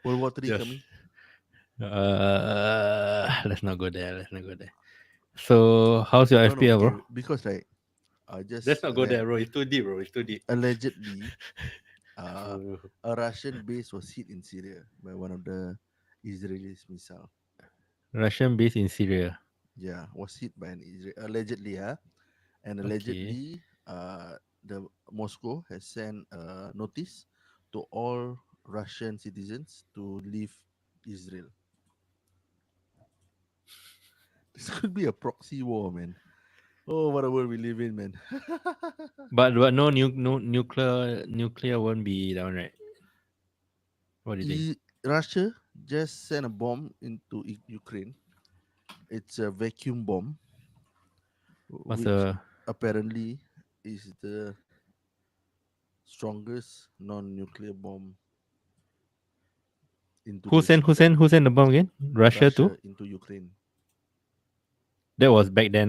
World War Three Just coming. let's not go there. Let's not go there. So how's your No, FPL, bro? okay, because right, I Let's just not go read there, bro. It's too deep, bro. It's too deep. allegedly, uh, Uh, a Russian base was hit in Syria by one of the Israelis missile. Russian base in Syria. Yeah, was hit by an Israel allegedly, huh? And Okay. allegedly, the Moscow has sent a notice to all Russian citizens to leave Israel. This could be a proxy war, man. Oh, what a world we live in, man. But no nuclear won't be down, right? What do you think? Russia just sent a bomb into Ukraine. It's a vacuum bomb, What's which the apparently is the strongest non-nuclear bomb in today's who sent the bomb again? Russia too? Russia into Ukraine That was back then,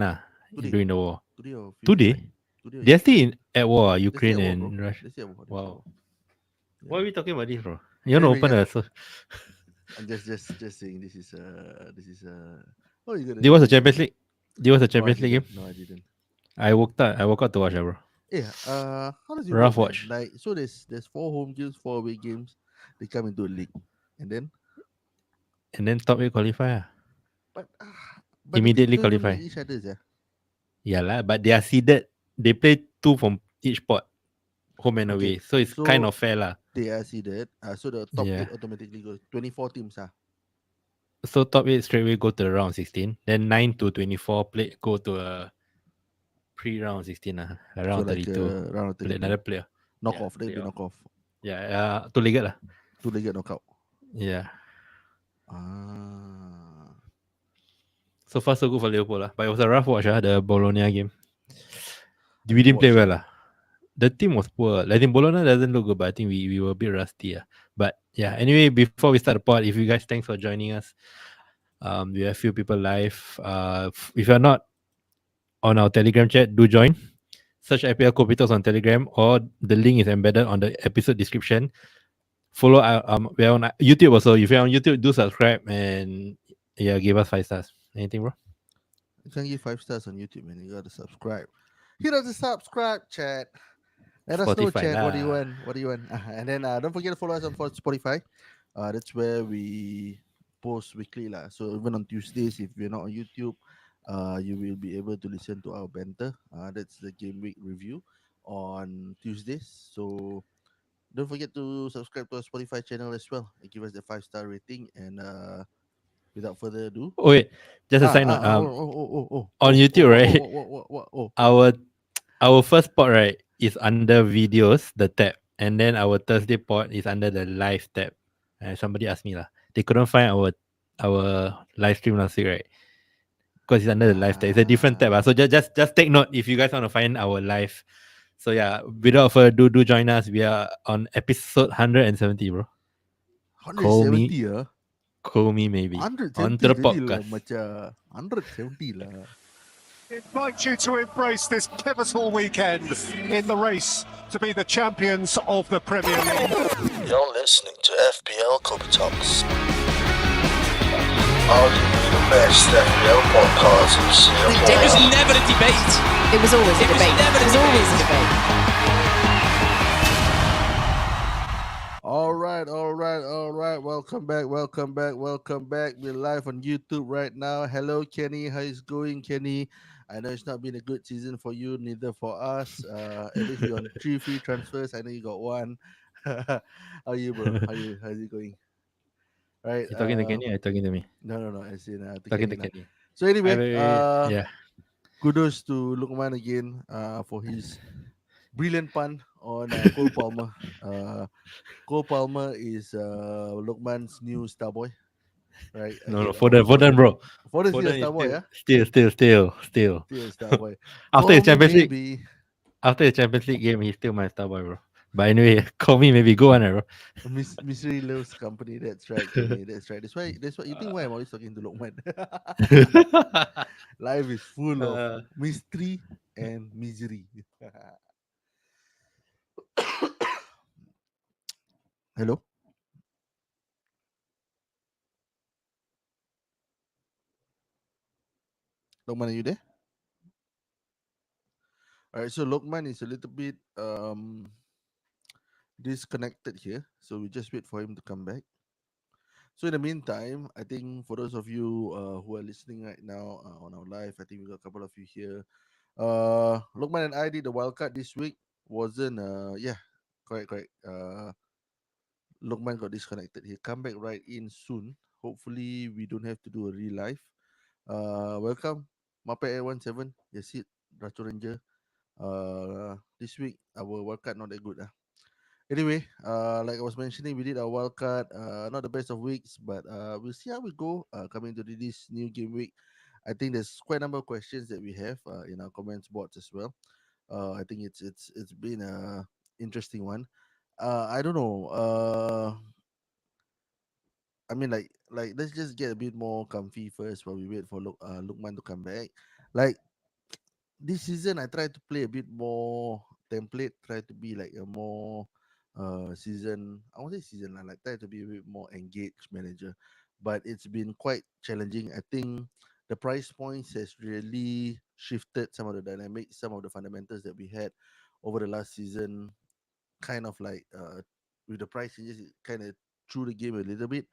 today. during the war. Today or a few days back. Today? Today or They're yesterday. still at war, They stay Ukraine at war, bro. and Russia. They stay at war. They stay at Wow. war. Why Yeah. are we talking about this, bro? You want to Anyway, open yeah. a I'm just saying this is. Oh, you gonna There was a you gonna? Champions League. There was a No, I Champions League didn't. game. No, I didn't. I woke up to watch it, bro. Yeah. How does it work, Rough man? watch. Like, so there's four home games, four away games. They come into a league, and then And then top 8 qualify. but the teams Immediately don't even qualify. meet each other, yeah. Yeah, lah. But they are seeded. They play two from each pot, home and Okay, away. So it's kind so of fair, lah. they are seeded. So the top Yeah. eight automatically goes 24 teams. So top 8 straight away go to the round 16. Then 9 to 24 play go to a pre-round 16, So around like 32. round of Play 32. another player. Knock Yeah, off. They'll play be off. knock off. Yeah, two legged lah. Two legged knockout. Yeah. Ah. So far so good for Liverpool lah. But it was a rough watch, the Bologna game. I We didn't didn't play watch well it. lah. The team was poor. I think Bologna doesn't look good, but I think we were a bit rusty. But yeah, anyway, before we start the pod, if you guys thanks for joining us. We have a few people live. If you're not on our Telegram chat, do join. Search FPL Kopi Talks on Telegram, or the link is embedded on the episode description. Follow we're on YouTube also. If you're on YouTube, do subscribe and yeah, give us 5 stars. Anything, bro? You can give 5 stars on YouTube, man. You gotta subscribe. Hit us the subscribe, chat. Let us know, Spotify chat. What do you lah. want? What do you want? And then don't forget to follow us on Spotify. That's where we post weekly lah. So even on Tuesdays, if you're not on YouTube, you will be able to listen to our banter. That's the game week review on Tuesdays. So don't forget to subscribe to our Spotify channel as well and give us the 5 star rating. And without further ado, Oh wait, just a side note. On YouTube, right? oh. Our our first pod, right, is under videos, the tab, and then our Thursday pod is under the live tab. Somebody asked me lah. They couldn't find our live stream last week, right? Because it's under the live tab. It's a different tab. So just take note if you guys want to find our live. So yeah, without further ado, do join us. We are on episode 170, bro. Call me, 170 ah. call me maybe on 170 the really lah, podcast. macam 170 lah. Invite you to embrace this pivotal weekend in the race to be the champions of the Premier League. You're listening to FPL Kopi Talks. Arguably the best FPL podcast in Singapore. It was never a debate. It was always a It was debate. never a It was always a debate. All right. Welcome back. We're live on YouTube right now. Hello, Kenny. How is going, Kenny? I know it's not been a good season for you, neither for us. At least you're on 3 free transfers. I know you got one. How are you, bro? How's it going? Right. You talking to Kenny or you talking to me? No. As in to Talking Kenny to lah. Kenny. So anyway, Yeah. kudos to Lukman again for his brilliant pun on Cole Palmer. Cole Palmer is Lukman's new star boy, right? No, Foden, bro. Foden's still a Foden star boy, yeah? Still. Still a star boy. After his Call me Champions League, maybe. after the Champions League game, he's still my star boy, bro. But anyway, call me maybe. Go on, bro. Misery loves company. That's right, Kenny. That's right. That's why you think why I'm always talking to Lukman. Life is full of mystery and misery. Hello? Lokman, are you there? All right, so Lokman is a little bit disconnected here, so we just wait for him to come back. So in the meantime, I think for those of you who are listening right now on our live, I think we got a couple of you here. Lokman and I did the wildcard this week. Wasn't yeah, correct, correct. Lokman got disconnected. He'll come back right in soon. Hopefully, we don't have to do a real live. Welcome, Mapei E170. Yes, it Ratu Ranger. This week our wildcard not that good. Anyway, like I was mentioning, we did our wildcard. Not the best of weeks, but we'll see how we go. Coming to this new game week, I think there's quite a number of questions that we have in our comments boards as well. I think it's been a interesting one. I don't know. I mean, like let's just get a bit more comfy first while we wait for Lukman to come back. Like this season, I try to play a bit more template. Try to be like a more season. I won't say season. I like try to be a bit more engaged manager, but it's been quite challenging. I think the price points has really shifted some of the dynamics, some of the fundamentals that we had over the last season. Kind of like with the price changes, it kind of threw the game a little bit,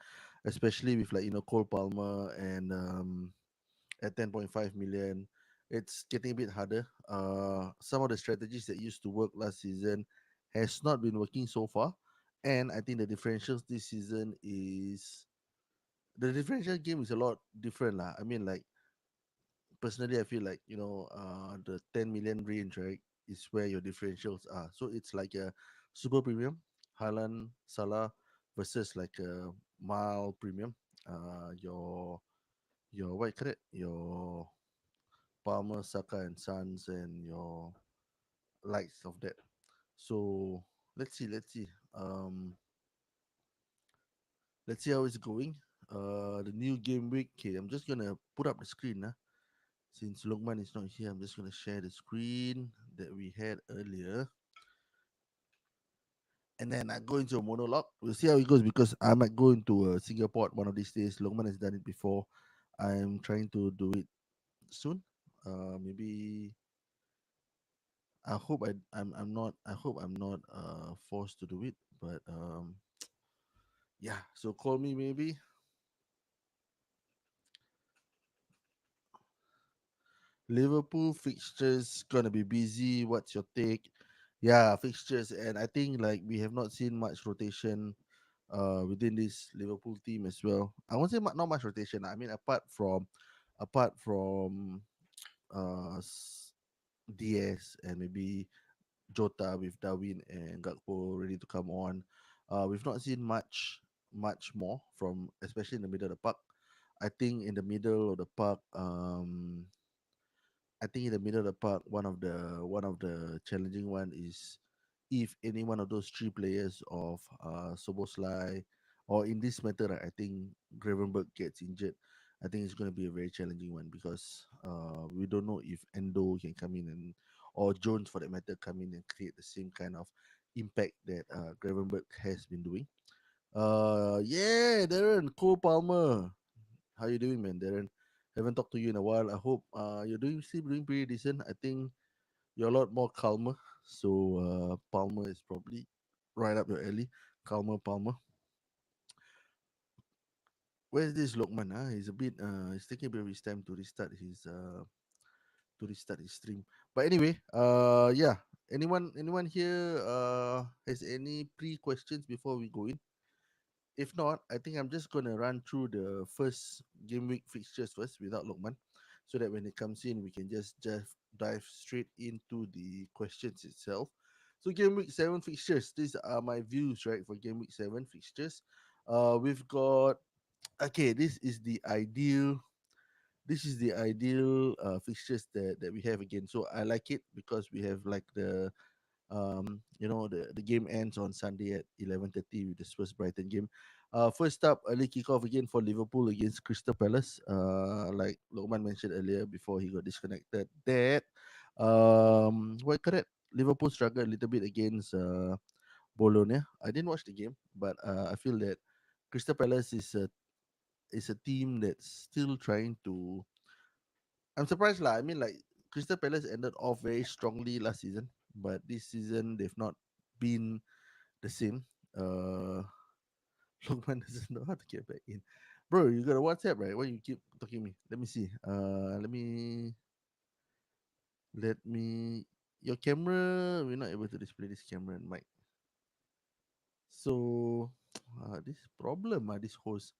especially with like Cole Palmer and at 10.5 million. It's getting a bit harder. Some of the strategies that used to work last season has not been working so far, and I think the differentials this season is the differential game is a lot different lah. I mean, like personally, I feel like the 10 million range, right, is where your differentials are. So it's like a super premium, Haaland, Salah versus like a mild premium. Your what you call it? Your Palmer, Saka, and Sons, and your likes of that. So let's see. Let's see how it's going. The new game week. Okay, I'm just gonna put up the screen. Since Lokman is not here, I'm just gonna share the screen that we had earlier, and then I go into a monologue. We'll see how it goes because I might go into Singapore one of these days. Lokman has done it before. I'm trying to do it soon. Maybe I hope I'm not forced to do it, but yeah. So call me maybe. Liverpool fixtures gonna be busy. What's your take? Yeah, fixtures, and I think like we have not seen much rotation within this Liverpool team as well. I won't say not much rotation. I mean, apart from DS and maybe Jota with Darwin and Gakpo ready to come on. We've not seen much more from especially in the middle of the park. I think in the middle of the park, I think in the middle of the park, one of the challenging one is if any one of those three players of Soboslai or in this matter, right, I think Gravenberg gets injured. I think it's going to be a very challenging one because we don't know if Endo can come in and or Jones for that matter come in and create the same kind of impact that Gravenberg has been doing. Yeah, Darren Cole Palmer, how you doing, man, Darren? Haven't talked to you in a while. I hope you're still doing pretty decent. I think you're a lot more calmer. So Palmer is probably right up your alley. Calmer Palmer. Where's this Lokman? He's a bit he's taking a bit of his time to restart his stream. But anyway, yeah. Anyone here has any pre questions before we go in? If not, I think I'm just gonna run through the first game week fixtures first without Lokman, so that when it comes in, we can just dive straight into the questions itself. So game week 7 fixtures. These are my views, right, for game week 7 fixtures. We've got okay. This is the ideal fixtures that we have again. So I like it because we have like the game ends on Sunday at 11:30 with the Spurs Brighton game. First up, early kickoff again for Liverpool against Crystal Palace. Like Lokman mentioned earlier before he got disconnected, that what correct, Liverpool struggled a little bit against Bologna. I didn't watch the game, but I feel that Crystal Palace is a team that's still trying to I'm surprised lah. I mean, like Crystal Palace ended off very strongly last season, but this season they've not been the same. Uh, Lukman doesn't know how to get back in. Bro, you got a WhatsApp, right? Why you keep talking me? Let me see. Let me. Your camera. We're not able to display this camera and mic. So, this problem. This host.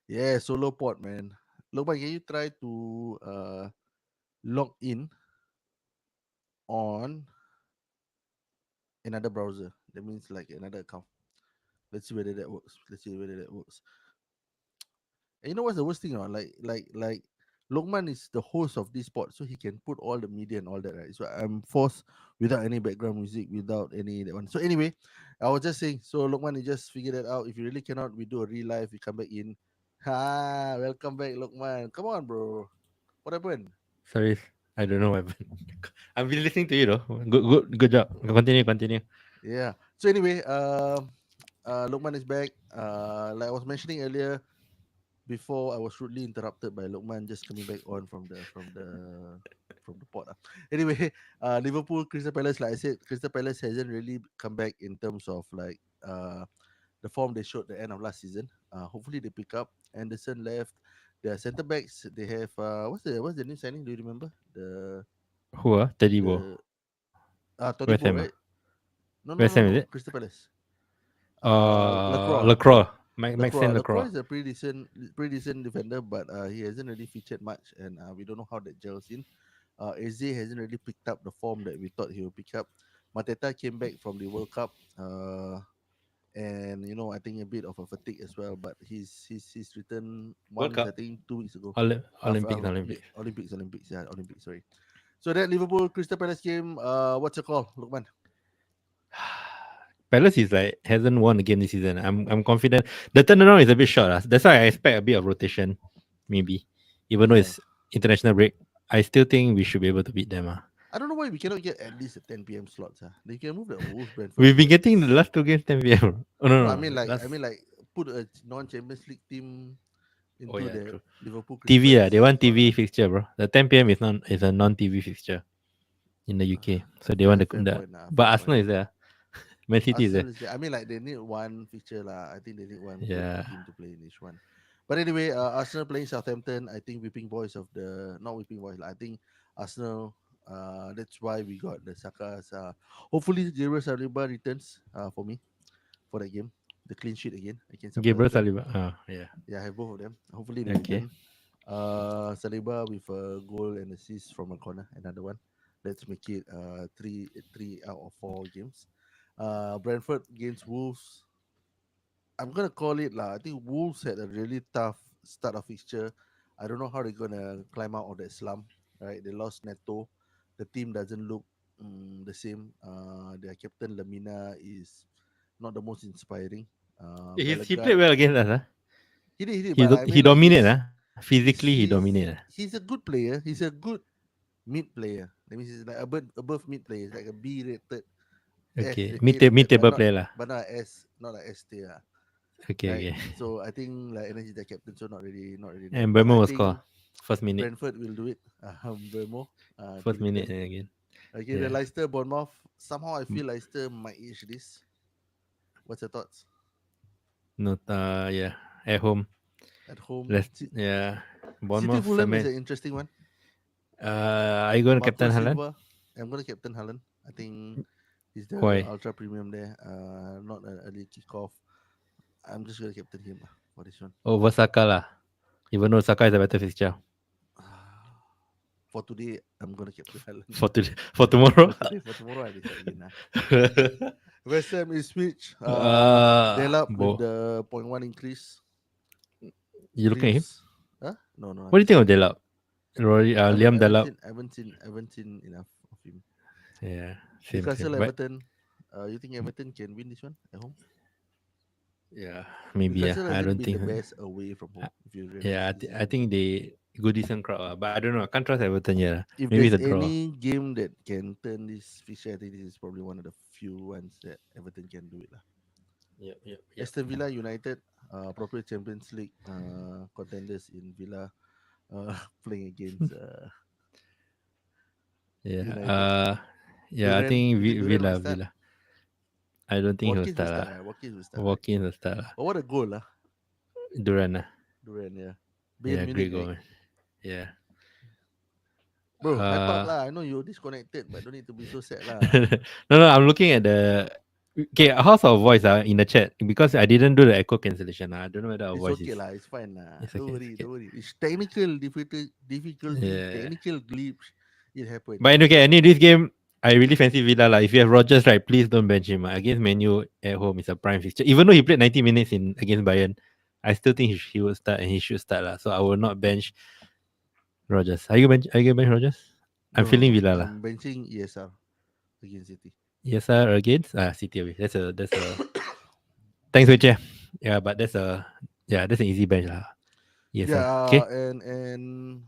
Yeah, solo pod, man. Lukman, can you try to log in on another browser? That means like another account. Let's see whether that works. Let's see whether that works. And you know what's the worst thing? Like Lokman is the host of this pod, so he can put all the media and all that, right? So I'm forced without any background music, without any that one. So anyway, I was just saying. So Lokman, you just figure that out. If you really cannot, we do a real life. We come back in. Ha! Welcome back, Lokman. Come on, bro. What happened? Sorry, I don't know what happened. I've been listening to you though. Good job. Continue. Yeah. So anyway, Lokman is back. Like I was mentioning earlier, before I was rudely interrupted by Lokman just coming back on from the pot. Anyway, Liverpool, Crystal Palace, like I said, Crystal Palace hasn't really come back in terms of like the form they showed the end of last season. Hopefully they pick up. Anderson left. Their centre backs, they have what's the new signing? Do you remember? The Who are Tedibo? the West Todibo, Ham. right? No, no, West no, Ham is no. it? Crystal Palace. Lacroix. Lacroix. Maxine Lacroix Lacroix. is a pretty decent defender, but he hasn't really featured much, and we don't know how that gels in. Eze hasn't really picked up the form that we thought he would pick up. Mateta came back from the World Cup, and I think a bit of a fatigue as well. But he's returned World once, I Cup. think 2 weeks ago. Olympics. Olympics. Olympics, yeah, Olympics. Sorry. So that Liverpool Crystal Palace game, what's your call, Lukman? Palace is like hasn't won a game this season. I'm confident. The turnaround is a bit short. That's why I expect a bit of rotation, maybe. Even though Yeah. it's international break, I still think we should be able to beat them. I don't know why we cannot get at least a 10 p.m. slots. They can move the Wolves Brentford We've to been at getting the least. last two games 10 p.m. Oh no, No, no, no. I Last mean like put a non-Champions League team oh into yeah, the true. Liverpool Crystal TV Palace they want slot. TV fixture, bro. The 10 p.m. is a non-TV fixture in the UK, so they want Yeah, the, fair point. but Fair point. Arsenal is there, Man City is there. Arsenal is there. I mean, like they need one fixture lah. I think they need one good Yeah, team to play in each one. But anyway, Arsenal playing Southampton. I think whipping boys of the not whipping boys lah. I think Arsenal. That's why we got the Saka's. Hopefully, Gabriel Saliba returns. For me for that game, the clean sheet again against Gabriel Southampton. Saliba. Oh yeah, Yeah, I have both of them. Hopefully they okay. return. Saliba with a goal and assist from a corner, another one. Let's make it three out of 4 games. Brentford against Wolves. I'm gonna call it lah. I think Wolves had a really tough start of fixture. I don't know how they're gonna climb out of that slump. Right, they lost Neto. The team doesn't look the same. Their captain Lamina is not the most inspiring. He Bellegarde, played well against us. Huh? he did, but I He mean like dominate. Physically he dominate. he's a good player. He's a good mid player. That means he's like above mid player. He's like a B rated, Okay, A rated, mid table player lah. but not S, not like S tier, right? Okay. So I think like energy the captain, so not really that. And But Burma I will think score first minute. Brentford will do it. Bermo to First minute return. again. Okay, the Yeah. Leicester Bournemouth. Somehow I M- feel Leicester might edge this. What's your thoughts Not yeah. At home. at home? Let's yeah. City Bournemouth, Fulham is man. an interesting one. Are you going to Marco captain Haaland? Silva. I'm gonna captain Haaland. I think he's the Why? ultra premium there. Not an early kickoff. I'm just gonna captain him for this one. Over Saka lah. Even though Saka is a better fixture. For today, I'm gonna captain Haaland. For tomorrow. For tomorrow, I decide again. West Ham is switch. Delap with Bo. the 0.1 increase. You looking at him? Leaves. Huh? No, What do you nothing. think of Delap? Rory, I haven't, Liam I haven't Delap. seen, I haven't seen enough of him. Yeah, same. Newcastle, But Everton. You think Everton can win this one at home? yeah, maybe Newcastle I hasn't don't been think the so. best away from home. If you realize Yeah, this I season. think they good decent crowd. But I don't know. I can't trust Everton yet. If Maybe there's it's a draw. any game that can turn this fixture, I think this is probably one of the few ones that Everton can do it lah. Yep. Aston Villa United. appropriate Champions League contenders in Villa playing against Yeah. United. Yeah. I think Is it Duran will Villa. start? Villa. I don't think he'll Watkins will start start, lah. right? Watkins will start, right? Walk in will start lah. Oh, what a goal, lah. Duran lah. Duran, yeah. Bayern Yeah. Munich, Great right? goal, man. Yeah. Bro, I thought Uh, lah. I know you're disconnected, but don't need to be so sad lah. no, I'm looking at the. Okay, how's our voice in the chat? Because I didn't do the echo cancellation. I don't know whether our It's voice okay is. lah. It's fine lah. It's Don't okay. It's worry, okay. don't worry. It's technical difficulty, Yeah. technical glitch. It happens. But okay, any this game, I really fancy Villa lah. If you have Rogers, right, please don't bench him. Against Menu at home, it's a prime fixture. Even though he played 90 minutes in against Bayern, I still think he would start and he should start lah. So I will not bench Rogers. Are you bench Rogers? I'm No, feeling no. Villa lah. I'm benching ESR against City. Yes, sir. Against City away. That's a thanks, Wiche. Yeah, but that's an easy bench lah. Yes, sir. Yeah, Okay. and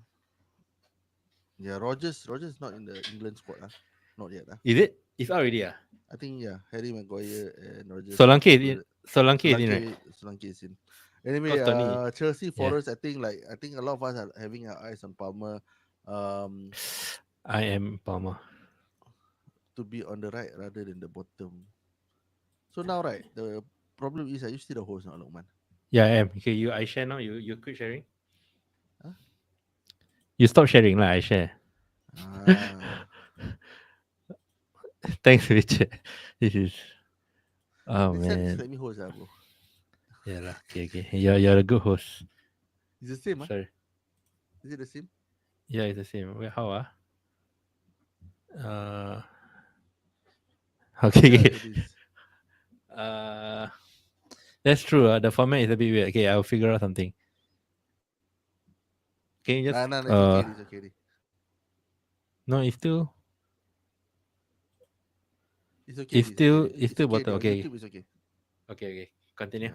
yeah, Rogers not in the England squad lah. Not yet lah. Is it? It's already I think yeah, Harry Maguire and Rogers. Solanke is in. Solanke is in, right? Solanke is in. Anyway, Cause Tony- Chelsea yeah. Forest. I think a lot of us are having our eyes on Palmer. I am Palmer. To be on the right rather than the bottom. So now, right, the problem is, are you still the host now, Lokman? Yeah, I am. Okay, I share now. You quit sharing. Huh? You stop sharing lah. I share. Ah, Thanks, Richard. This is. Oh next time just man. let me host, bro. Yeah lah. Okay. You're a good host. It's the same, huh? Sorry. Is it the same? Yeah, it's the same. Wait, how Okay. Yeah, it is. That's true. The format is a bit weird. Okay, I'll figure out something. Can you just? Nah, it's okay. It's okay. No, it's still. It's okay. It's still bottom. On Okay. YouTube is okay. Okay. Continue.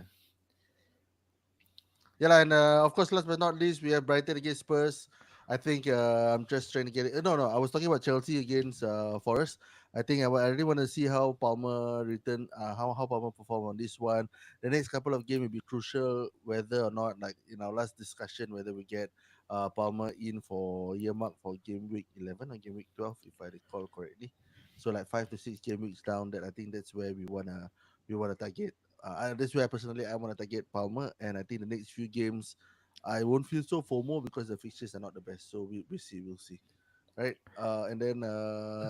Yeah, and of course, last but not least, we have Brighton against Spurs. I think I'm just trying to get it. No, I was talking about Chelsea against Forest. I think I really want to see how Palmer return, how Palmer perform on this one. The next couple of games will be crucial, whether or not, like in our last discussion, whether we get Palmer in for earmark for game week 11 or game week 12, if I recall correctly. So like 5 to 6 game weeks down, that I think that's where we wanna target. That's where personally I want to target Palmer, and I think the next few games I won't feel so FOMO because the fixtures are not the best. So we'll see, right? And then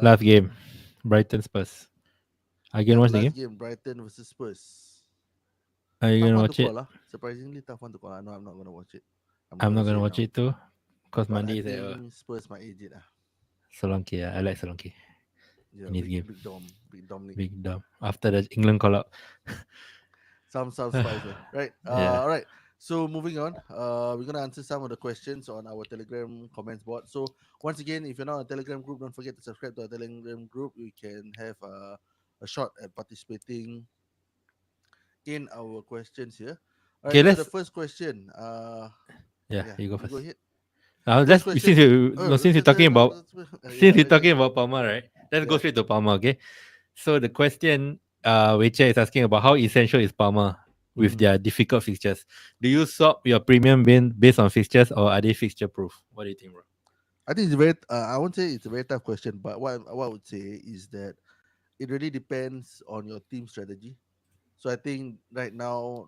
Last game, Brighton Spurs. Are you gonna watch the last game? game, Brighton versus Spurs. Are you Tough gonna one watch to it? call, lah. Surprisingly tough one to call. I know I'm not gonna watch it. I'm not gonna say watch now. it too, because But Monday I is at think Spurs might edge it. Solanke. Yeah, I like Solanke. Yeah, In his game. Big Dominic. Big dumb. After the England call up. Some spice, right? Yeah. All right. So moving on, we're gonna answer some of the questions on our Telegram comments board. So once again, if you're not on a Telegram group, don't forget to subscribe to our Telegram group. You can have a shot at participating in our questions here. All Okay, right. So let's- the first question. Yeah, you go first. Go ahead. Let's question- since you since you're talking about since you're talking about Palmer, right? Let's go Yeah. straight to Palmer, okay? So the question Weche is asking about how essential is Palmer with Mhm. their difficult fixtures. Do you swap your premium bin based on fixtures or are they fixture proof? What do you think, bro? I think it's very. I won't say it's a very tough question, but what I would say is that it really depends on your team strategy. So I think right now,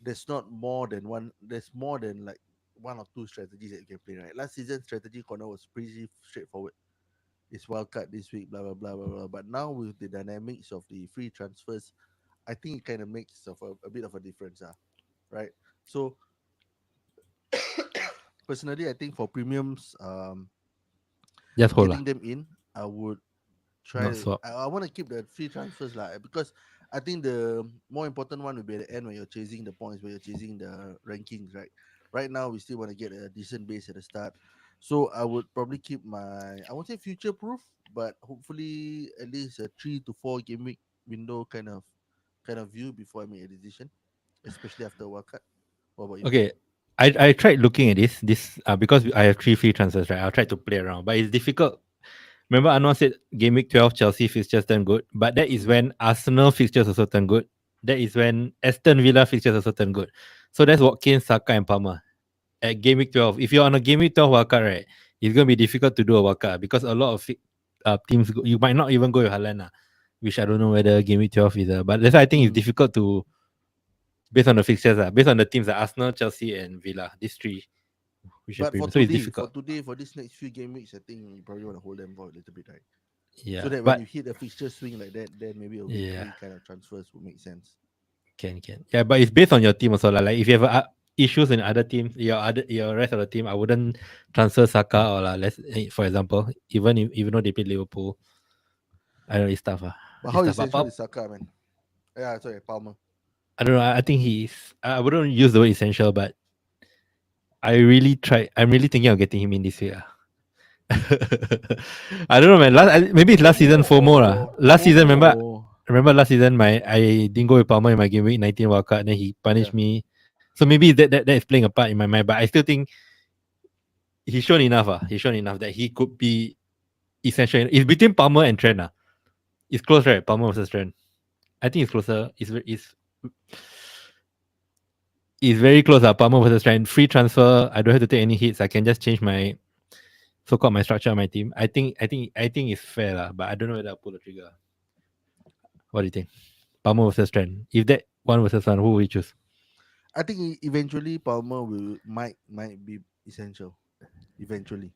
there's not more than one. There's more than like one or two strategies that you can play. Right, last season strategy corner was pretty straightforward. It's wildcard this week, blah blah blah blah blah. But now with the dynamics of the free transfers, I think it kind of makes of a bit of a difference, right? So personally, I think for premiums, Just hold getting them in, I would try. Not swap. I want to keep the free transfers because I think the more important one will be at the end when you're chasing the points, when you're chasing the rankings, right? Right now, we still want to get a decent base at the start. So I would probably keep I won't say future proof, but hopefully at least a 3 to 4 game week window kind of view before I make a decision, especially after World Cup. What about you? Okay. I tried looking at this because I have 3 free transfers, right? I tried to play around, but it's difficult. Remember, Anwar said game week 12 Chelsea fixtures turn good, but that is when Arsenal fixtures also turn good. that is when Aston Villa fixtures also turn good. So that's Watkins, Saka, and Palmer at game week 12. If you're on a game week 12 wildcard, right, it's gonna be difficult to do a wildcard because a lot of teams you might not even go with Haaland, which I don't know whether game week 12 is. But that's why I think it's difficult to based on the fixtures, based on the teams like Arsenal, Chelsea, and Villa. These three, which are But premium. So it's difficult. for this next few game weeks, I think you probably want to hold them for a little bit, right? Yeah, So that when but you hit a fixture swing like that, then maybe a weekly yeah, kind of transfers would make sense. can. Yeah, but it's based on your team also. Like if you have issues in other teams, your rest of the team, I wouldn't transfer Saka or let's for example, even though they play Liverpool, I don't know it's tough. But It's how tough. essential is Saka, man? Yeah, sorry, Palmer. I don't know. I think he's. I wouldn't use the word essential, but I really try. I'm really thinking of getting him in this week. I don't know, man. Maybe it's last season FOMO lah. Last season, remember last season, I didn't go with Palmer in my game week 19 wildcard, and then he punished me. So maybe that is playing a part in my mind. But I still think he's shown enough. He's shown enough that he could be essential. It's between Palmer and Trent. It's close, right? Palmer versus Trent. I think it's closer. It's very close. Palmer versus Trent. Free transfer. I don't have to take any hits. I can just change my so-called my structure of my team. I think it's fair lah, but I don't know whether I'll pull the trigger. What do you think? Palmer versus Trent. If that one versus one, who will you choose? I think eventually Palmer might be essential. Eventually.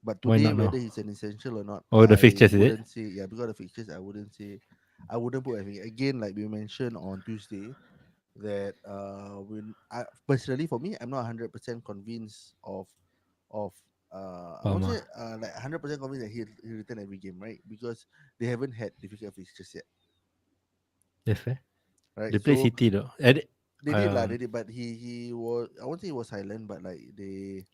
But today, whether he's an essential or not, the fixtures, is it? Say, yeah, because of the fixtures, I wouldn't put anything. Again, like we mentioned on Tuesday, that personally for me, I'm not 100% convinced of I won't say like 100% convinced that he'll return every game, right? Because they haven't had difficult fixtures yet. That's fair. Right. They play City though. They did, but he was, I won't say he was silent, but like they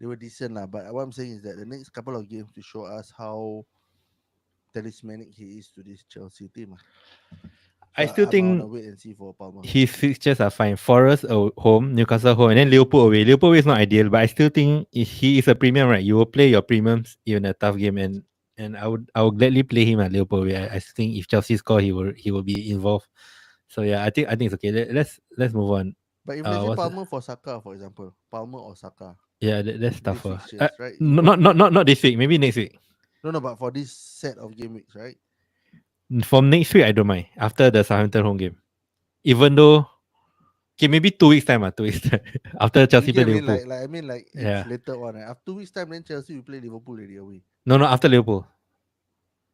were decent lah. But what I'm saying is that the next couple of games to show us how talismanic he is to this Chelsea team. I still think wait and see for Palmer. His fixtures are fine. Forest home, Newcastle home, and then Liverpool away. Liverpool away is not ideal, but I still think if he is a premium, right? You will play your premiums in a tough game, and I would gladly play him at Liverpool away. I think if Chelsea score, he will be involved. So yeah, I think it's okay. Let's move on. But if let's say Palmer for Saka, for example, Palmer or Saka. Yeah, that's tougher. Fixtures, right? Not this week. Maybe next week. No, but for this set of game weeks, right? From next week, I don't mind. After the Southampton home game, even though, okay, maybe 2 weeks time. 2 weeks time after Chelsea play Liverpool. It's later on. Right? After 2 weeks time, then Chelsea will play Liverpool already away. No, after Liverpool.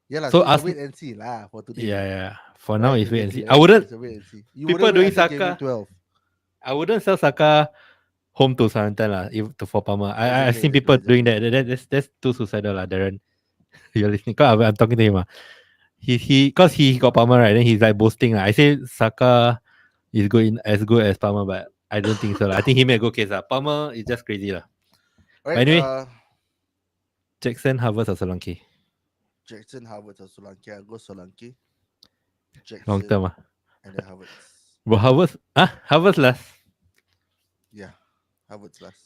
Yeah, lah. So it's wait and see lah for today. Yeah. For now, it's wait and see. I wouldn't. People doing Saka. I wouldn't sell Saka home to Southampton lah. For Palmer, I've seen people doing that. That's too suicidal lah, Darren. You're listening? Cause I'm talking to him. Cause he got Palmer right. Then he's like boasting. I say Saka is as good as Palmer, but I don't think so. I think he may go case. Palmer is just crazy lah. Right, anyway, Jackson, Havertz, or Solanke? Jackson, Havertz, or Solanke. I'll go Solanke. Jackson, long term. And then Havertz. Bro, Havertz last. Yeah, Havertz last.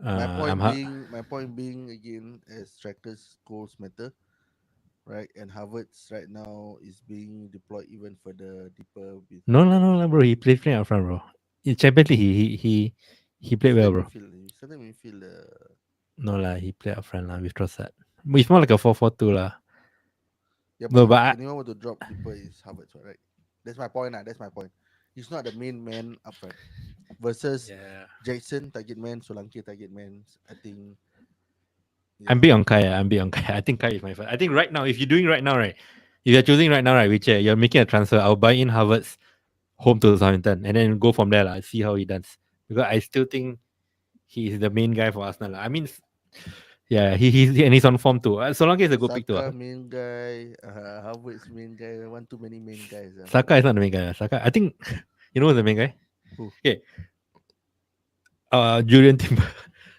My point being again, as strikers, goals matter, right? And Havertz right now is being deployed even further deeper. No, bro. He plays up front, bro. In Champions League, he played well, bro. No lah, he played up front lah with Trossard. It's more like a 4-4-2 lah. Yeah, but anyone want to drop deeper is Havertz, right? That's my point. That's my point. He's not the main man up front. Versus Jackson, target man, Solanke, target man. I think. Yeah. I'm big on Kai. I think Kai is my first. I think right now, if you're doing right now, right? If you're choosing right now, right, which you're making a transfer, I'll buy in Havertz home to Southampton and then go from there, lah. See how he does. Because I still think he is the main guy for Arsenal. I mean, yeah, he's on form too. Solanke is a good pick too. Saka main guy, Havertz main guy. One too many main guys. Saka is not the main guy. Saka, I think, you know who's the main guy? Who? Okay. Julian Timber.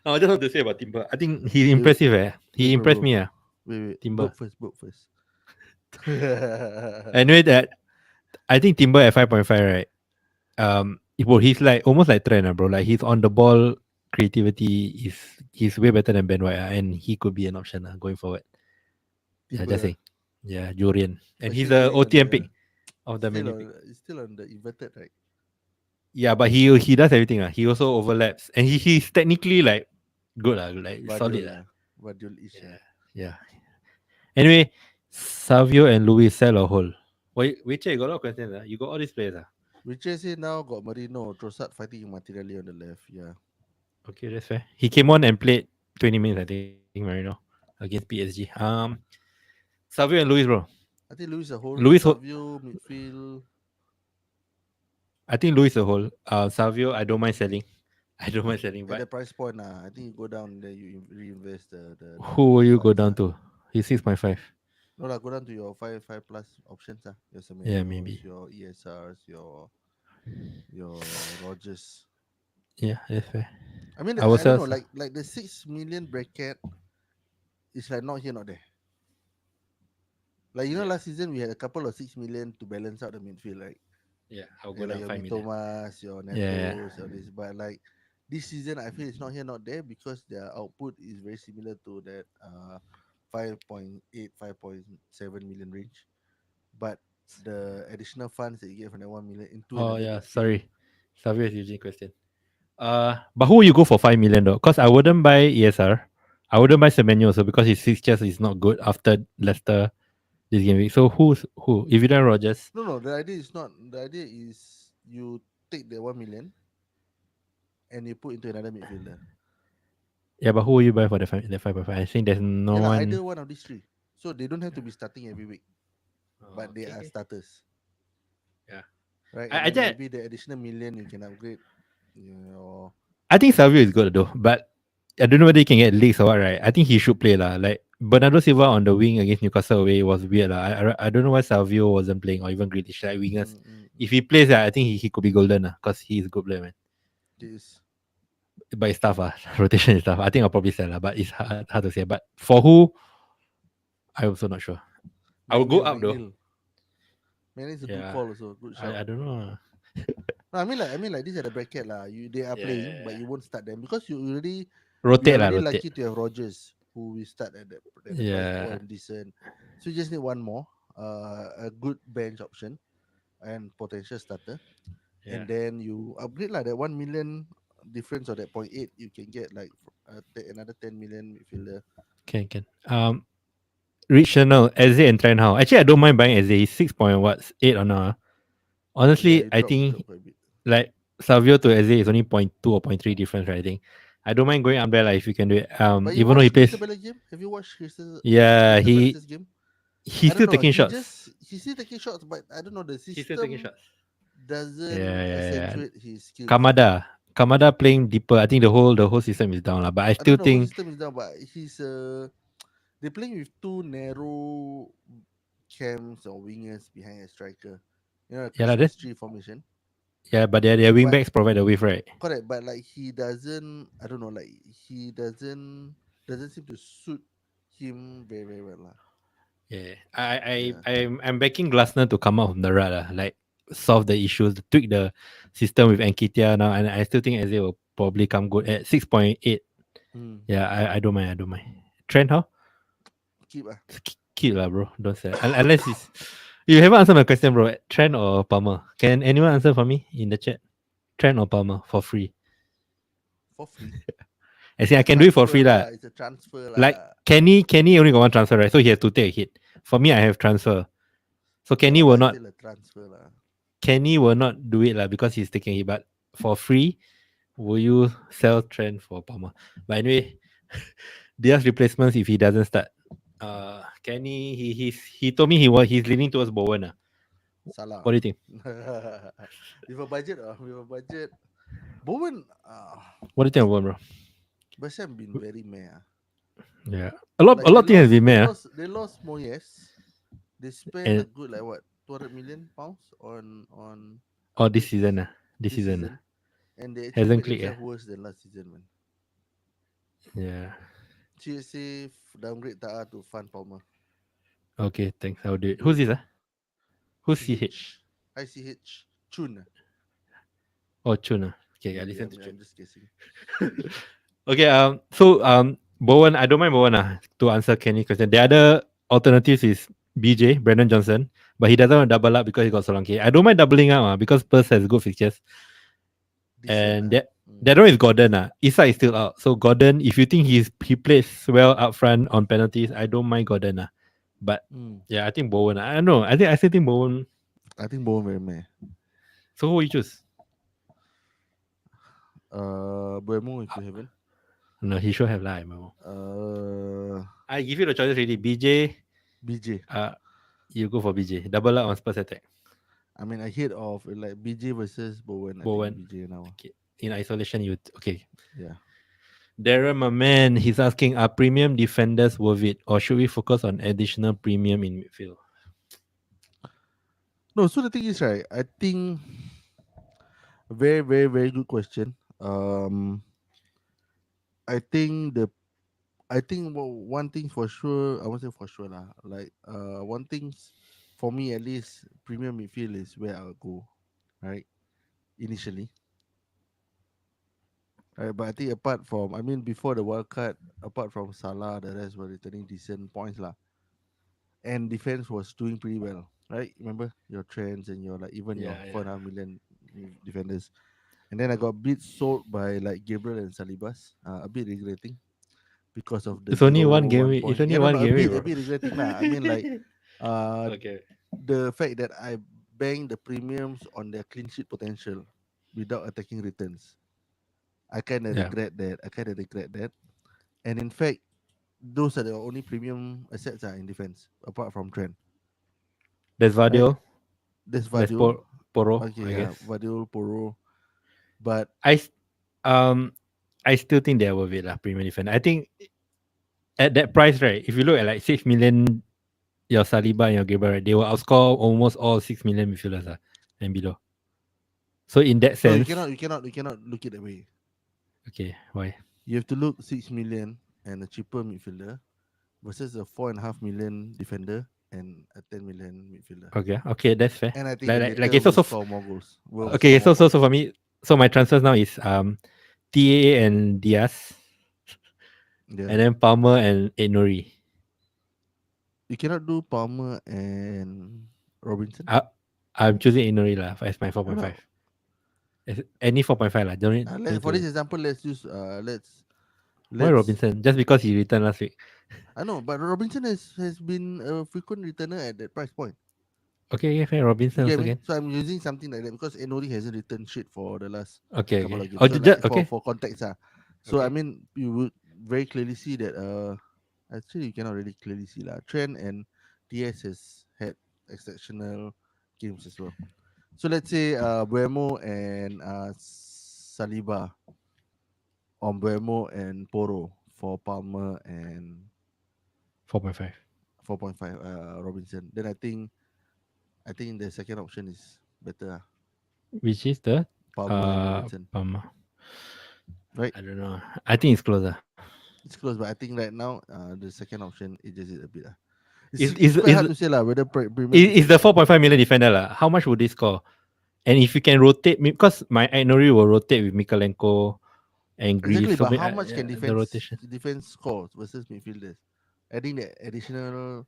I just want to say about Timber. I think he's impressive. He impressed me. Wait. Timber. Book first. Anyway, I think Timber at 5.5, right? He's like almost like Trent, bro. Like his on the ball creativity he's way better than Ben White, and he could be an option going forward. Yeah, just saying. Yeah, Julian, and he's a OTM pick. of the many pick. It's still on the inverted, right? Yeah, but he does everything. He also overlaps. And he's technically like good, like solid. Vadiol lah. Vadiol ish. Yeah. Yeah. Anyway, Savio and Louis sell or hold. Wait, you got a lot of questions. You got all these players. Which I say now got Marino, Trossard fighting Martinelli on the left. Yeah. Okay, that's fair. He came on and played 20 minutes, I think, Marino, against PSG. Savio and Louis, bro. I think Luis a whole. Louis, Savio midfield. I think Louis a whole. Savio, I don't mind selling. I don't mind selling, At the but price point, I think you go down there, you reinvest who will you go funds, down to? He's 6.5. No, go down to your five plus options. Your Yeah, Semenyos, maybe. your ESRs, your Rogers. Yeah, that's fair. I mean, I will I don't know, sell. like the 6 million bracket is like not here, not there. Like Yeah. last season we had a couple of 6 million to balance out the midfield, right? Yeah, I'll go And like down your 5 million. Thomas, your Yeah. Netos, all this. But like this season, I feel it's not here, not there because their output is very similar to that 5.8, 5.7 million range. But the additional funds that you get from that 1 million into Oh, another yeah. midfield. Sorry. Savio is using question. But who will you go for 5 million though? Because I wouldn't buy ESR. I wouldn't buy Semenyo also because his fixtures is not good after Leicester this game week. So who? If you don't Rogers, No. The idea is not. The idea is you take the 1 million and you put into another midfielder. yeah, but who will you buy for the 5.5? I think there's no Yeah, one. either one of these three. So they don't have to be starting every week, but they are starters. Yeah. Right. I And then just- maybe the additional million you can upgrade. Your I think Savio is good though, but I don't know whether he can get leaks or what, right? I think he should play lah. Like Bernardo Silva on the wing against Newcastle away was weird lah. I don't know why Savio wasn't playing or even Grealish like wingers. If he plays, I think he could be golden because he's a good player, man. this But it's tough, rotation is tough. I think I'll probably sell, but it's hard to say. But for who, I'm also not sure. I will go up though. Man, it's a good Yeah. call also. Good shout. I don't know. No, I mean like this at the bracket lah. They are playing, but you won't start them because you already Rotate you're lah, already rotate. lucky to have Rogers who will start at the price Yeah. point decent. So you just need one more, a good bench option and potential starter. Yeah. And then you upgrade like that 1 million difference or that 0.8 you can get like another 10 million midfielder. Can. Rich Chanel, Eze and Trent How. Actually, I don't mind buying Eze. He's 6.8 or not. Honestly, Yeah, I think quite a bit. like Savio to Eze is only 0.2 or 0.3 difference, right? I think. I don't mind going up there like, if you can do it. But you Even though he watched plays, Crystal Palace game? Have you watched Crystal? Yeah, Crystal he- Palace's game? he's I still don't know, taking he shots. He's still taking shots, but I don't know the He's still taking system shots. doesn't Yeah. accentuate his skills. Kamada playing deeper. I think the whole system is down lah. But I I still don't know, whole think system is down, but he's they're playing with two narrow cams or wingers behind a striker. You know, Yeah lah, Christmas tree formation. yeah, but their wing backs provide the width, right? Correct, but like he doesn't. I don't know. Like he doesn't seem to suit him very very well lah. Yeah, Yeah. I'm backing Glasner to come out from the rut, like solve the issues, tweak the system with Enkitia now, and I still think Eze will probably come good at 6.8. Yeah, I don't mind. Trend how? Keep Keep lah, bro. Don't sell unless it's. You haven't answered my question, bro. Trend or Palmer? Can anyone answer for me in the chat? Trend or Palmer for free? for free. I say I can do it for free lah. It's a transfer Like Kenny only got one transfer, right? So he has to take a hit. For me, I have transfer. So Kenny will not. Still a transfer lah. Kenny will not do it lah because he's taking it. But for free, will you sell Trent for Palmer? But anyway, Diaz replacements if he doesn't start. Kenny he told me he's leaning towards Bowen. Salah. What do you think? With a budget, Bowen. What do you think of Bowen, bro? West Ham been very meh. Yeah, a lot things has been made. They lost Moyes. They spent And- a good like what 200 million pounds on This season, this season. and they Hasn't actually clicked, made themselves worse than last season, man. Yeah. CSA downgrade Ta'a to Fan Palmer. Okay, thanks. I'll do it. Who's this? Who's CH? ICH Chun. Oh, Chuna. Okay, I Maybe, listen to I'm Chun. just guessing. Okay, so Bowen, I don't mind Bowen to answer Kenny's question. The other alternatives is BJ, Brandon Johnson. but he doesn't want to double up because he got Solanke. I don't mind doubling up because Spurs has good fixtures. Decent, And ah. that one is Gordon. Isak is still out. So Gordon, if you think he plays well up front on penalties, I don't mind Gordon. But Mm. yeah, I think Bowen. I don't know. I still think Bowen. I think Bowen very meh. So who will you choose? Buemo if you haven't. No, he should have lied. I give you the choices already. BJ. BJ. You go for BJ. Double up on Spurs attack. I mean, I heard of like BJ versus Bowen. I Bowen. think BJ now. Okay. In isolation, you okay. Yeah. Darren, my man, he's asking, are premium defenders worth it, or should we focus on additional premium in midfield? No, so the thing is, right, I think very, very, very good question. I think one thing for sure, I won't say for sure lah. Like one thing for me at least, premium midfield is where I'll go, right? Initially, right. But I think I mean, before the World Cup, apart from Salah, the rest were returning decent points lah. And defense was doing pretty well, right? Remember your trends and your like even your Yeah, 4.5 million defenders. And then I got bit sold by like Gabriel and Salibas. A bit regretting because of the It's only one game 0.1 week. It's point. only Yeah, no, one no, game week, a bro. bit regretting lah. I mean like Okay. the fact that I banged the premiums on their clean sheet potential without attacking returns. I kind of Yeah. regret that. And in fact, those are the only premium assets in defense apart from Trent. There's Vardiol. There's There's Vadil. Poro, Okay, I yeah, guess. Vadil, Poro. But I still think they're worth it, premium defender. I think at that price, right, if you look at like 6 million, your Saliba and your Gabriel, right, they will outscore almost all 6 million midfielders and below. So in that no, sense, you cannot look it that way. okay, why? You have to look 6 million and a cheaper midfielder versus a 4.5 million defender and a 10 million midfielder. Okay, that's fair. And I think the Like latter it's will also score more goals. Will okay. score more So points. for me, so my transfers now is TAA and Diaz, Yeah. and then Palmer and Enori. You cannot do Palmer and Robinson. I'm choosing Enori lah as my Why not? 4.5. Any 4.5 lah. Don't need For to. this example, let's use Why Robinson? Just because he returned last week. I know, but Robinson has been a frequent returner at that price point. Okay, fair. You Robinson get also me? can. So I'm using something like that because Enori hasn't returned shit for the last Okay. couple of games. Oh, So just, like okay. for context, so I Okay. mean you would very clearly see that actually you cannot really clearly see lah. Trent and DS has had exceptional games as well. So let's say Buemo and Saliba on Buemo and Poro for Palmer and 4.5. 4.5 Robinson. Then I think the second option is better. Which is the Palmer and Robinson. Palmer. Right? I don't know. I think it's closer. It's close, but I think right now the second option it just is a bit. Is It's quite hard to say lah whether premium is the defense or 4.5 million defender lah? How much would they score? And if you can rotate, because my Ainori will rotate with Mikalenko and Greaves. exactly. So But how much can the rotation? defense score versus midfielders? Adding the additional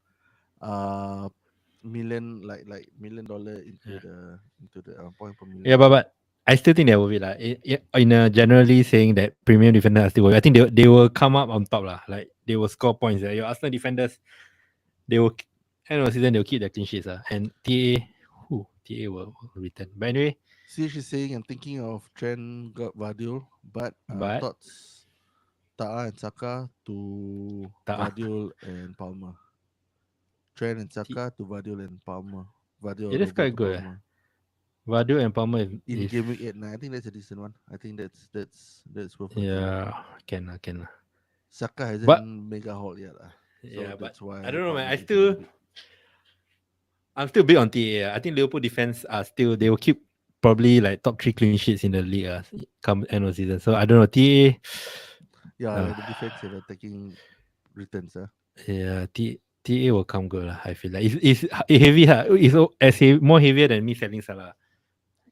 million like $1 million into the point per million. Yeah, but I still think they're worth it lah. In generally saying that premium defenders are still worth it. I think they will come up on top lah. Like they will score points. Your Arsenal defenders, they will end of the season they'll keep their clean sheets and TA will return. But anyway, CH is saying I'm thinking of Trent Vardiol, but thoughts Ta'a and Saka to Ta'a. Vardiol and Palmer. Trent and Saka to Vardiol and Palmer. Vardiol it is Robo quite to good. Palmer. Vardiol and Palmer In game week 8, I think that's a decent one. I think that's worth. Yeah, can. Saka hasn't But- mega haul yet. So Yeah, but that's why I don't know, man. Palmer is I'm still big on TA. I think Liverpool defense are still they will keep probably like top 3 clean sheets in the league come end of season. So I don't know. TA like the defensive attacking returns. yeah, TA will come good. I feel like it's heavy. It's more heavier than me selling Salah.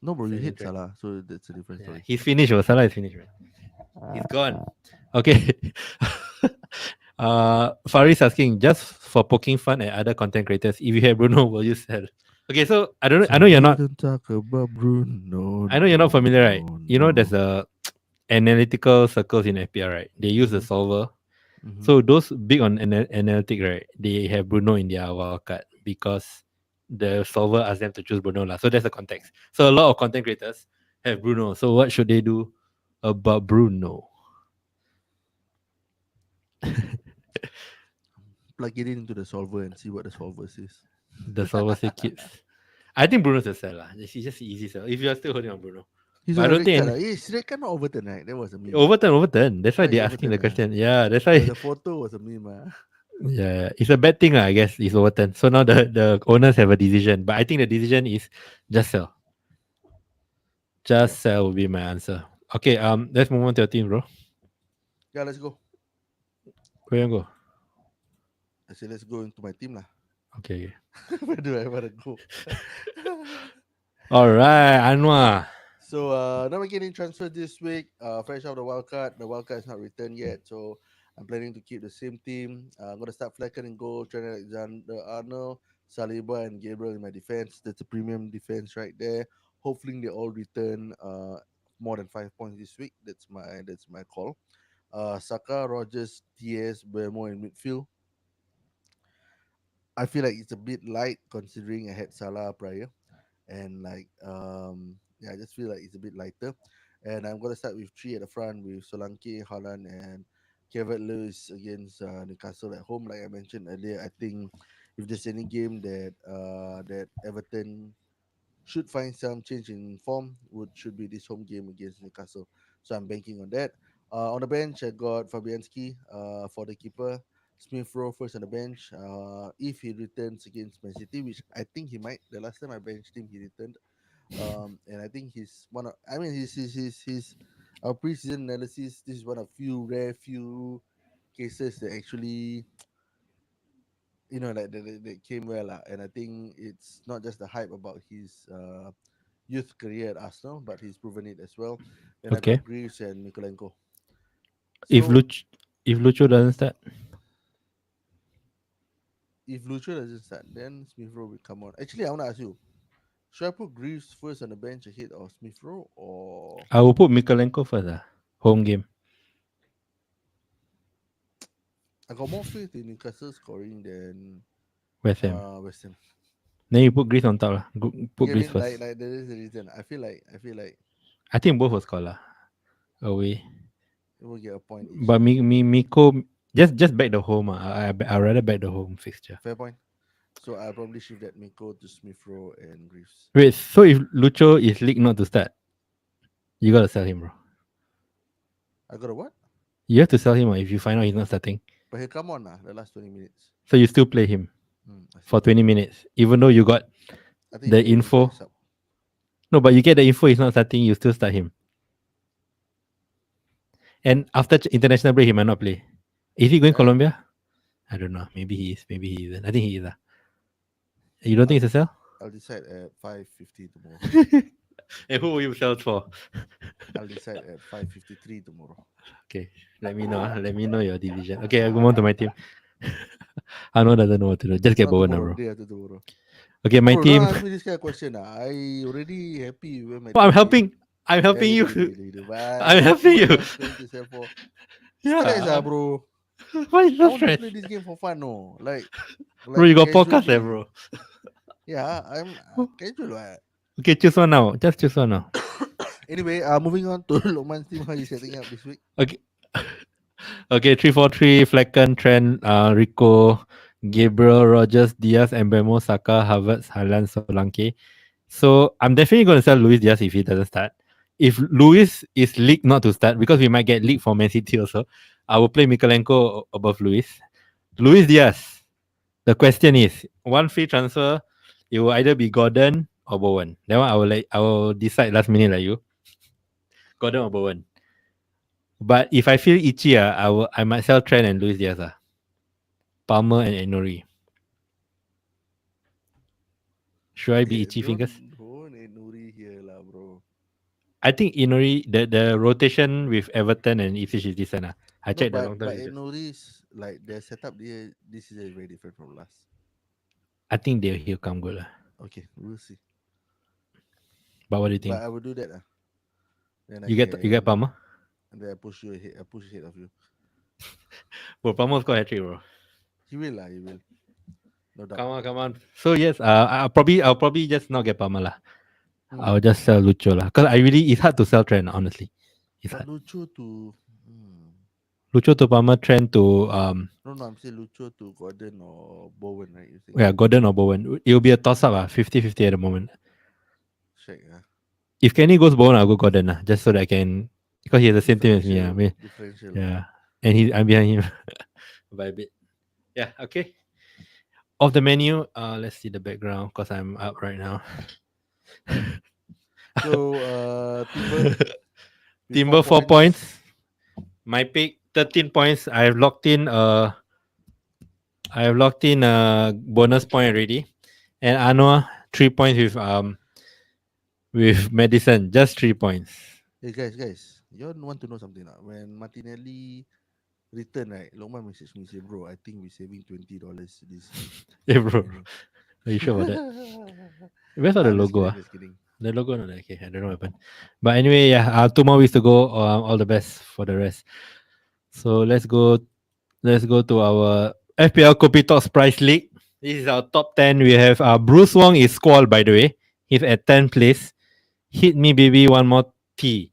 No, bro, you Selling hit Trent. Salah, so that's a different Yeah, story. he's finished. Salah is finished, right? He's gone. Okay. Faris asking, just for poking fun at other content creators, if you have Bruno, will you sell? Okay, so I don't know. I know you're Charlie, not. don't talk about Bruno. I know you're not No, familiar, right? no, You know, there's no. a analytical circles in FPL, right? They use the Mm-hmm, solver. mm-hmm. So those big on analytic, right? They have Bruno in their wildcard because the solver asked them to choose Bruno lah. So that's the context. So a lot of content creators have Bruno. So what should they do about Bruno? Plug it into the solver and see what the solver says. The solver say keeps. I think Bruno's a sell lah. It's just easy sell. If you're still holding on Bruno, He's but I on a don't red think card. any, Red card not overturn, right? That was a meme. overturn. That's why Oh, he they're asking overturn. the question. Yeah, that's why. The photo was a meme. Yeah, it's a bad thing, lah, I guess. It's overturned. So now the owners have a decision. But I think the decision is just sell. Yeah. Just sell will be my answer. Okay, let's move on to your team, bro. Yeah, let's go. Where you want to go? I say let's go into my team lah. Okay. Where do I want to go? All right, Anwar. So now we're getting transferred this week. Fresh off the wild card. The wild card is not returned yet, so I'm planning to keep the same team. I'm gonna start Flecken in goal, Trent Alexander-Arnold, Saliba, and Gabriel in my defense. That's a premium defense right there. Hopefully they all return more than 5 points this week. That's my call. Saka, Rogers, TS, Bermo in midfield. I feel like it's a bit light considering I had Salah prior, and yeah, I just feel like it's a bit lighter. And I'm gonna start with three at the front with Solanke, Haaland, and Kevin Lewis against Newcastle at home. Like I mentioned earlier, I think if there's any game that Everton should find some change in form, would should be this home game against Newcastle. So I'm banking on that. On the bench, I got Fabianski for the keeper. Smith Rowe first on the bench. If he returns against Man City, which I think he might. The last time I benched him, he returned. And I think he's one of. I mean, he's our preseason analysis. This is one of few cases that actually like that came well lah. And I think it's not just the hype about his youth career at Arsenal, but he's proven it as well. Then I Okay. got Greaves and Mikolenko. If So Lucho doesn't start, if Lucho doesn't start, then Smith Rowe will come on. Actually, I want to ask you: should I put Greaves first on the bench ahead of Smith Rowe, or I will put Mikolenko first. Home game. I got more faith in Newcastle scoring than West Ham. West Ham? Then you put Greece on top. Lah. Put Yeah, I Greece mean, first. like there is a reason. I feel like I think both will score lah. Away. it will get a point each. But Miko just back the home. I rather back the home fixture. Fair point. So I'll probably shift that Miko to Smith Rowe and Greaves. Wait, so if Lucho is league not to start, you gotta sell him, bro. I got a what? You have to sell him if you find out he's not starting. But he'll come on the last 20 minutes. So you still play him I for still 20 minutes, even though you got I think the he can info. finish up. No, but you get the info he's not starting, you still start him. And after international break, he might not play. Is he going Yeah. Colombia? I don't know. Maybe he is. Maybe he isn't. I think he is. You don't think it's a sell? I'll decide at 5:50 tomorrow. And who will you sell for? I'll decide at 5:53 tomorrow. Okay, let me know. Let me know your decision. Okay, I'll go on to my team. Arno doesn't know what to do. Just get Not Bowen, tomorrow, bro. day after tomorrow. Okay, my Bro, team. don't ask me this kind of question. I already happy with my Oh, I'm team. helping. I'm helping Yeah, you. But I'm helping you. what I'm going to sell for. Stress, Yeah. bro. Why is I so want to stress? play this game for fun, no. Like Bro, you got podcast, casually. bro. Yeah, I'm casual. Right? Okay, choose one now. Just choose one now. Anyway, moving on to Lokman's team. How you setting up this week? Okay. Okay, 3-4-3, Flecken, Trent, Rico, Gabriel, Rogers, Diaz, Mbemo, Saka, Havertz, Haaland, Solanke. So I'm definitely going to sell Luis Diaz if he doesn't start. If Luis is leaked not to start, because we might get leaked for Man City also, I will play Mikolenko above Luis. Luis Diaz. The question is, one free transfer, it will either be Gordon or Bowen. That one I will decide last minute like you. Gordon or Bowen. But if I feel itchy, I might sell Trent and Luis Diaz. Palmer and Enori. Should I be itchy fingers? Don't Nuri here, lah, bro. I think Inori, the rotation with Everton and Ipswich is decent. I No, checked the but long term. Nuri's like their setup this season is very different from last. I think he'll come good. Okay, we'll see. But what do you think? But I will do that. Then You get Palmer? And then I push you ahead. I push ahead of you. Bro, Palmer score hat-trick, bro. He will lah. He will. No doubt. Come on. So yes, I'll probably just not get Palmer lah. Mm. I'll just sell Lucho lah. Cause it's hard to sell Trent, honestly. It's But hard. Lucho to Lucho to Palmer, Trent to no, I'm saying Lucho to Gordon or Bowen, right? You think? yeah, Gordon or Bowen. It'll be a toss up 50-50 at the moment. Check. If Kenny goes Bowen, I'll go Gordon just so that I can, because he has the same team as me. Differential. Yeah, and I'm behind him by a bit. Yeah, okay. Off the menu, let's see the background because I'm up right now. So Timber. with Timber 4 points. My pick 13 points. I've locked in a bonus point already, and Anwar 3 points with Madison, just 3 points. Hey guys, you all want to know something? When Martinelli return, right? Lokman message me say, bro, I think we're saving $20 this. Hey bro, remaining." are you sure about that? Where's all the I'm just logo? kidding, just kidding. The logo not there. Okay, I don't know what happened. But anyway, yeah, 2 more weeks to go. All the best for the rest. So let's go to our FPL Kopi Talks Price League. This is our top 10. We have Bruce Wong is squall, by the way. He's at 10th place. Hit me, baby, one more T.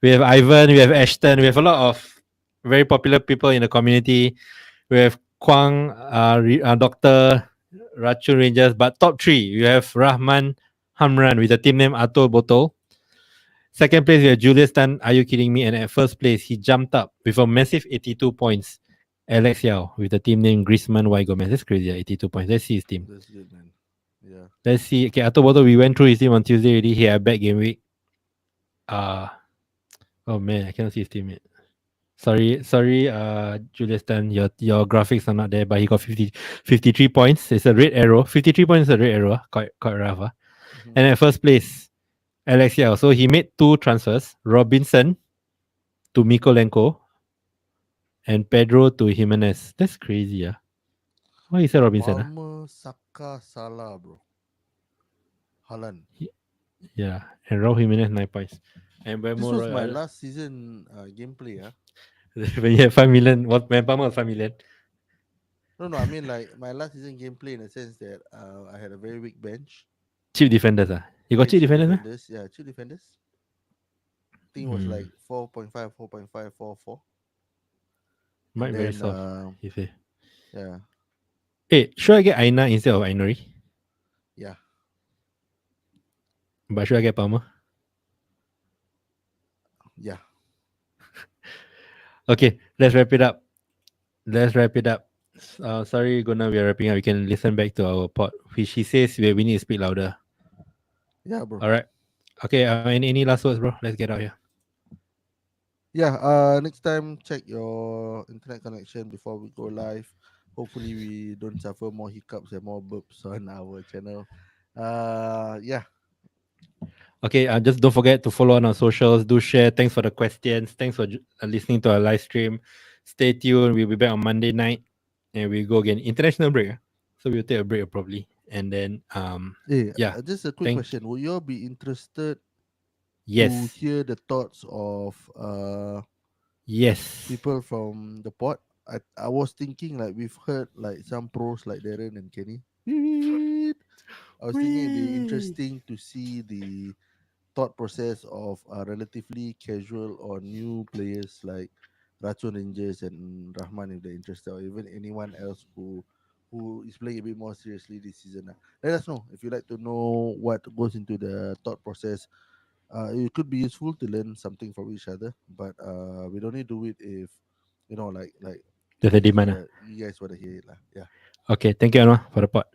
We have Ivan, we have Ashton, we have a lot of very popular people in the community. We have Kwang, Dr. Rachun Rangers, but top 3, we have Rahman Hamran with the team name Atul Botol. Second place, we have Julius Tan. Are you kidding me? And at first place, he jumped up with a massive 82 points. Alex Yao with the team name Griezmann Y Gomez. That's crazy, 82 points. Let's see his team. That's good, man. Yeah. Let's see. Okay, Atul Botol, we went through his team on Tuesday already. He had a bad game week. Oh man, I cannot see his team yet. Sorry, Julius Tan, your graphics are not there, but he got 53 points. It's a red arrow. 53 points is a red arrow. Quite rough. Mhm. And at first place, Alex Yao. So he made 2 transfers. Robinson to Mikolenko and Pedro to Jimenez. That's crazy. Why is that Robinson? Palmer, Saka, Salah, bro. Haaland. Yeah. And Raul Jimenez 9 points. And This Bemo was my Royal. last season gameplay. When you had 5 million, when Palmer was 5 million. No, I mean like my last season gameplay in the sense that I had a very weak bench. Cheap defenders. You got cheap defenders, man? Yeah, cheap defenders. I think it was like 4.5, 4.5, 4.4. Might And very then, soft. You say. Yeah, Hey, should I get Aina instead of Ainuri? yeah. But should I get Palmer? Yeah. Okay, let's wrap it up. Sorry, Guna, we are wrapping up. You can listen back to our pod, which he says we need to speak louder. Yeah, bro. All right. Okay, any last words, bro? Let's get out here. Yeah, next time check your internet connection before we go live. Hopefully we don't suffer more hiccups and more burps on our channel. Yeah. Okay, just don't forget to follow on our socials. Do share. Thanks for the questions. Thanks for listening to our live stream. Stay tuned. We'll be back on Monday night, and we go again. International break, so we'll take a break probably, and then yeah. Just a quick question: would you all be interested to hear the thoughts of yes people from the pod? I was thinking like we've heard like some pros like Darren and Kenny. I was thinking it'd be interesting to see the thought process of relatively casual or new players like Rachun Rangers and Rahman if they're interested, or even anyone else who is playing a bit more seriously this season. Let us know if you'd like to know what goes into the thought process. It could be useful to learn something from each other, but we don't need to do it if like there's a demand. You guys want to hear it. Yeah. Okay, thank you, Anwar, for the pod.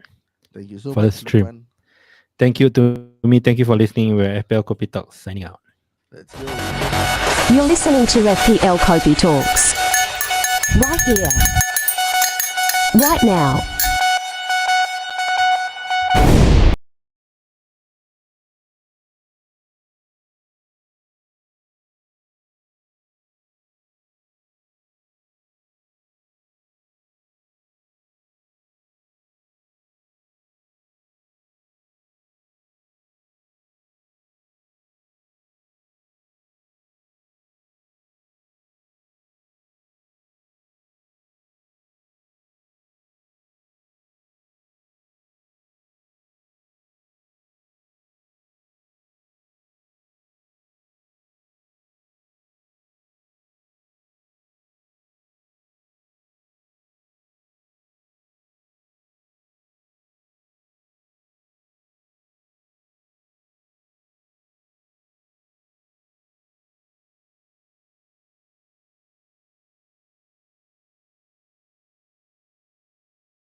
Thank you so for much, the stream. Lukman. Thank you to me. Thank you for listening. We're FPL Kopi Talks signing out. Let's go. You're listening to FPL Kopi Talks. Right here. Right now.